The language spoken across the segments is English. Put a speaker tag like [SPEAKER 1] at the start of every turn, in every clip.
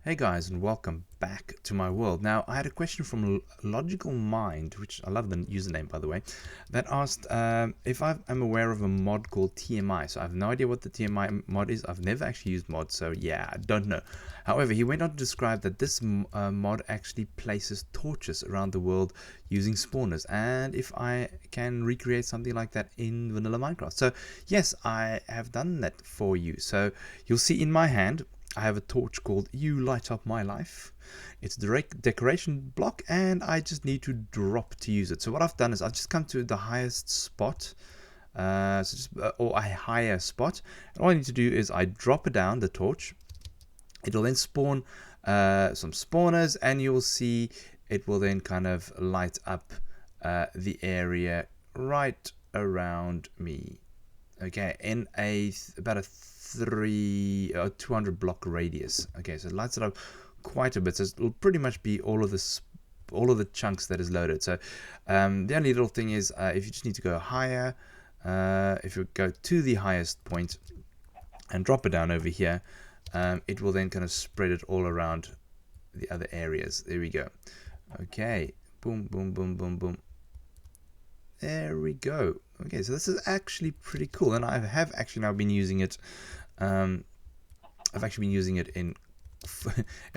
[SPEAKER 1] Hey guys, and welcome back to my world. Now, I had a question from Logical Mind, which I love the username by the way, that asked if I'm aware of a mod called TMI. So I have no idea what the TMI mod is. I've never actually used mods, so yeah, I don't know. However, he went on to describe that this mod actually places torches around the world using spawners, and if I can recreate something like that in vanilla Minecraft. So yes, I have done that for you. So you'll see in my hand I have a torch called You Light Up My Life. It's a direct decoration block, and I just need to drop to use it. So what I've done is I've just come to the highest spot, or a higher spot, and all I need to do is I drop it down, the torch. It'll then spawn some spawners, and you'll see it will then kind of light up the area right around me. Okay, in about a 200 block radius. Okay, so it lights it up quite a bit. So it'll pretty much be all of the chunks that is loaded. So the only little thing is if you just need to go higher, if you go to the highest point and drop it down over here, it will then kind of spread it all around the other areas. There we go. Okay, boom, boom, boom, boom, boom. There we go. Okay, so this is actually pretty cool, and I have actually now been using it. I've actually been using it in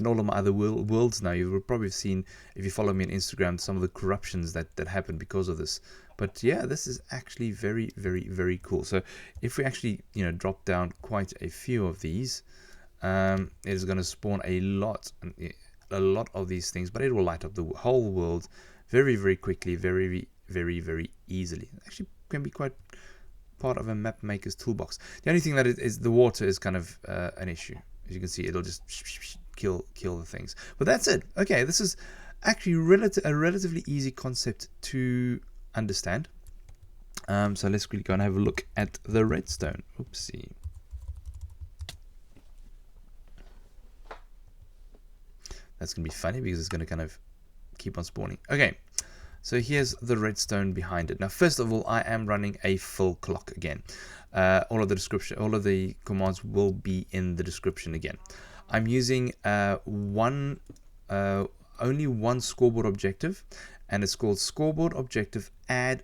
[SPEAKER 1] all of my other worlds now. You will probably have seen, if you follow me on Instagram, some of the corruptions that happened because of this. But yeah, this is actually very, very, very cool. So if we actually drop down quite a few of these, it is going to spawn a lot of these things, but it will light up the whole world very, very quickly, very, very easily. Actually can be quite part of a map maker's toolbox. The only thing that is the water is kind of an issue. As you can see, it'll just kill the things, but that's it. Okay, this is actually a relatively easy concept to understand. So let's quickly go and have a look at the redstone. Oopsie. That's gonna be funny because it's gonna kind of keep on spawning. Okay, so here's the redstone behind it. Now, first of all, I am running a full clock again. All of the commands will be in the description again. I'm using only one scoreboard objective, and it's called Scoreboard Objective Add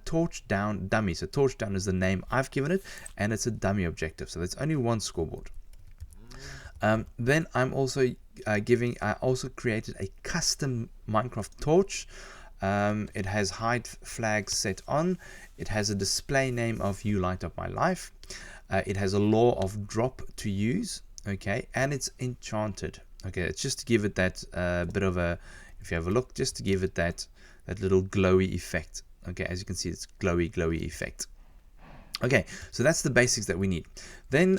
[SPEAKER 1] Torchdown Dummy. So torchdown is the name I've given it, and it's a dummy objective. So there's only one scoreboard. Then I'm also I also created a custom Minecraft torch. It has HideFlags set on. It has a display name of You Light Up My Life. It has a law of drop to use. Okay, and it's enchanted. Okay, it's just to give it that bit of a, if you have a look, just to give it that little glowy effect. Okay, as you can see, it's glowy effect. Okay, so that's the basics that we need. Then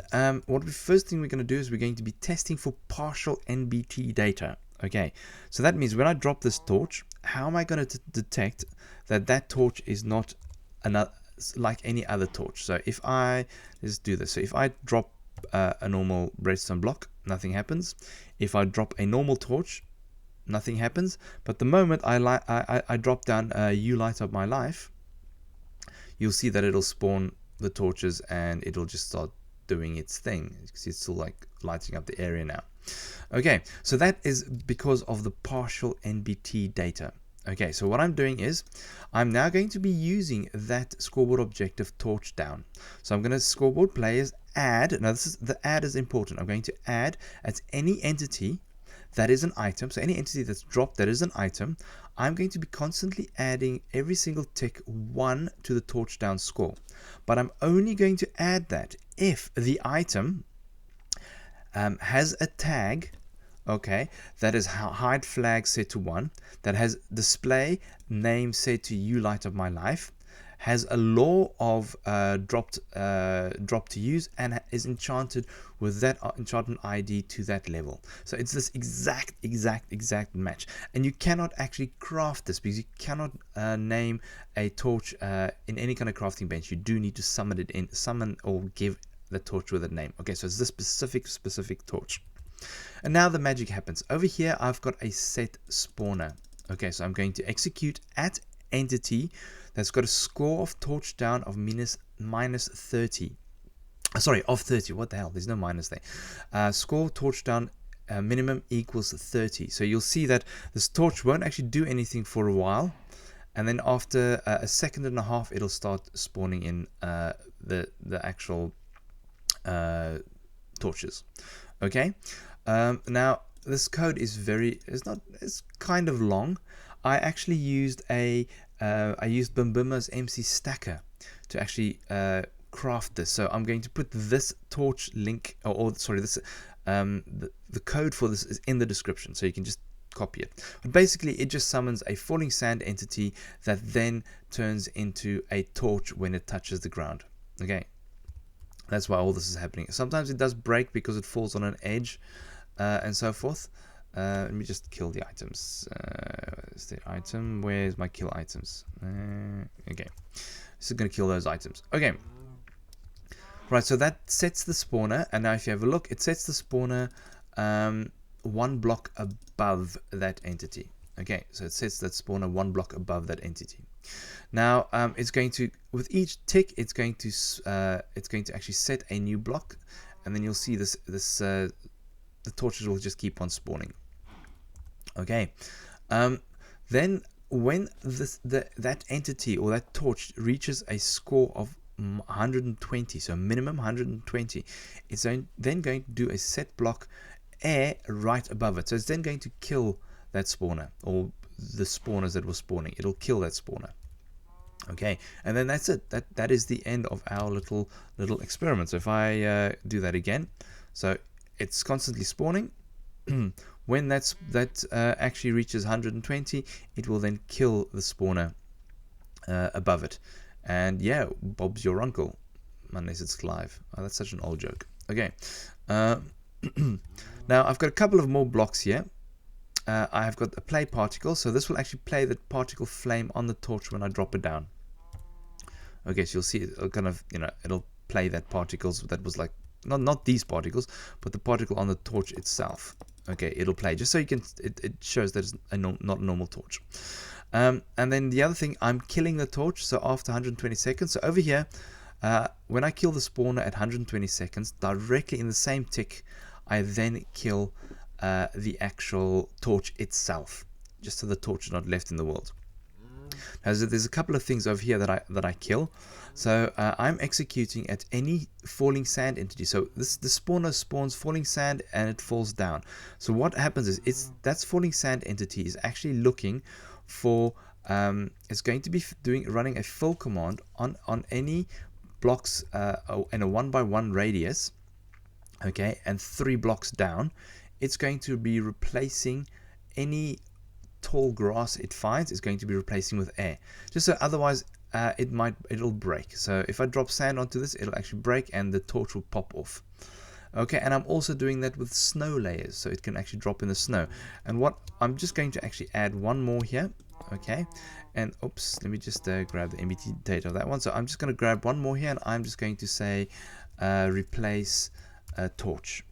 [SPEAKER 1] first thing we're going to do is we're going to be testing for partial NBT data. Okay, so that means when I drop this torch, how am I going to detect that torch is not like any other torch? So if let's do this. So if I drop a normal redstone block, nothing happens. If I drop a normal torch, nothing happens. But the moment I drop down You Light Up My Life, you'll see that it'll spawn the torches and it'll just start doing its thing. You can see it's still like lighting up the area now. Okay, so that is because of the partial NBT data. Okay, so what I'm doing is I'm now going to be using that scoreboard objective torch down. So I'm going to scoreboard players add. Now the add is important. I'm going to add as any entity that is an item. So any entity that's dropped that is an item, I'm going to be constantly adding every single tick 1 to the torch down score. But I'm only going to add that if the item has a tag, okay, that is HideFlag set to 1, that has display name set to You Light Up My Life, has a law of drop to use, and is enchanted with that enchantment ID to that level. So it's this exact match, and you cannot actually craft this because you cannot name a torch in any kind of crafting bench. You do need to summon or give the torch with a name. Okay, so it's this specific torch. And now the magic happens. Over here I've got a set spawner. Okay, so I'm going to execute at entity that's got a score of torch down of minus 30. Sorry, of 30. What the hell? There's no minus there. Score torch down minimum equals 30. So you'll see that this torch won't actually do anything for a while, and then after a second and a half it'll start spawning in the actual torches. Okay, now this code is it's kind of long. I actually used I used Bimbima's MC Stacker to actually craft this. So I'm going to put this torch link, or sorry, this the code for this is in the description, so you can just copy it. But basically it just summons a falling sand entity that then turns into a torch when it touches the ground. Okay, that's why all this is happening. Sometimes it does break because it falls on an edge and so forth. Let me just kill the items. Is the item? Where's my kill items? Okay, this is going to kill those items. Okay, right, so that sets the spawner, and now if you have a look, it sets the spawner one block above that entity. Okay, so it sets that spawner one block above that entity. Now it's going to, with each tick, it's going to actually set a new block, and then you'll see the torches will just keep on spawning. Okay, then when that entity or that torch reaches a score of 120, so minimum 120, it's then going to do a set block air right above it. So it's then going to kill that spawner, or the spawners that were spawning. It'll kill that spawner. Okay, and then that's it. That is the end of our little experiment. So if I do that again, so it's constantly spawning. When that actually reaches 120, it will then kill the spawner above it. And yeah, Bob's your uncle, unless it's live. Oh, that's such an old joke. Okay. Now I've got a couple of more blocks here. I have got a play particle, so this will actually play the particle flame on the torch when I drop it down. Okay, so you'll see it'll kind of, it'll play that particles that was like not these particles, but the particle on the torch itself. Okay, it'll play just so you can. It shows that it's not a normal torch. And then the other thing, I'm killing the torch. So after 120 seconds, so over here, when I kill the spawner at 120 seconds, directly in the same tick, I then kill the actual torch itself, just so the torch is not left in the world. Now, so there's a couple of things over here that I kill. So I'm executing at any falling sand entity. So the spawner spawns falling sand and it falls down. So what happens is that falling sand entity is actually looking for it's going to be running a fill command on any blocks in a 1x1 radius. Okay, and 3 blocks down, it's going to be replacing any tall grass it finds. Is going to be replacing with air, just so otherwise it'll break. So if I drop sand onto this, it'll actually break and the torch will pop off. Okay, and I'm also doing that with snow layers, so it can actually drop in the snow. And what I'm just going to actually add one more here. Okay, and oops, let me just grab the MBT data of that one. So I'm just going to grab one more here, and I'm just going to say replace a torch.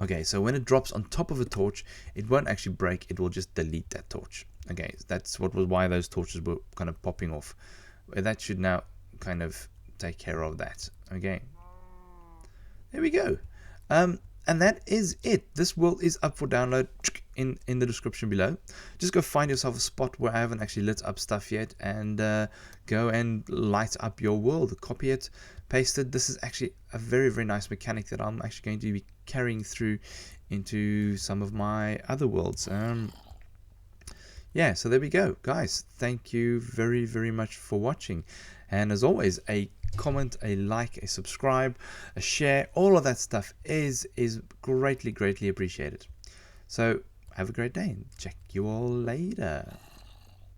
[SPEAKER 1] Okay, so when it drops on top of a torch, it won't actually break, it will just delete that torch. Okay, that's why those torches were kind of popping off. That should now kind of take care of that. Okay, there we go. And that is it. This world is up for download in the description below. Just go find yourself a spot where I haven't actually lit up stuff yet, and go and light up your world. Copy it, paste it. This is actually a very, very nice mechanic that I'm actually going to be carrying through into some of my other worlds. Yeah, so there we go, guys. Thank you very, very much for watching. And as always, a comment, a like, a subscribe, a share, all of that stuff is greatly, greatly appreciated. So have a great day and check you all later.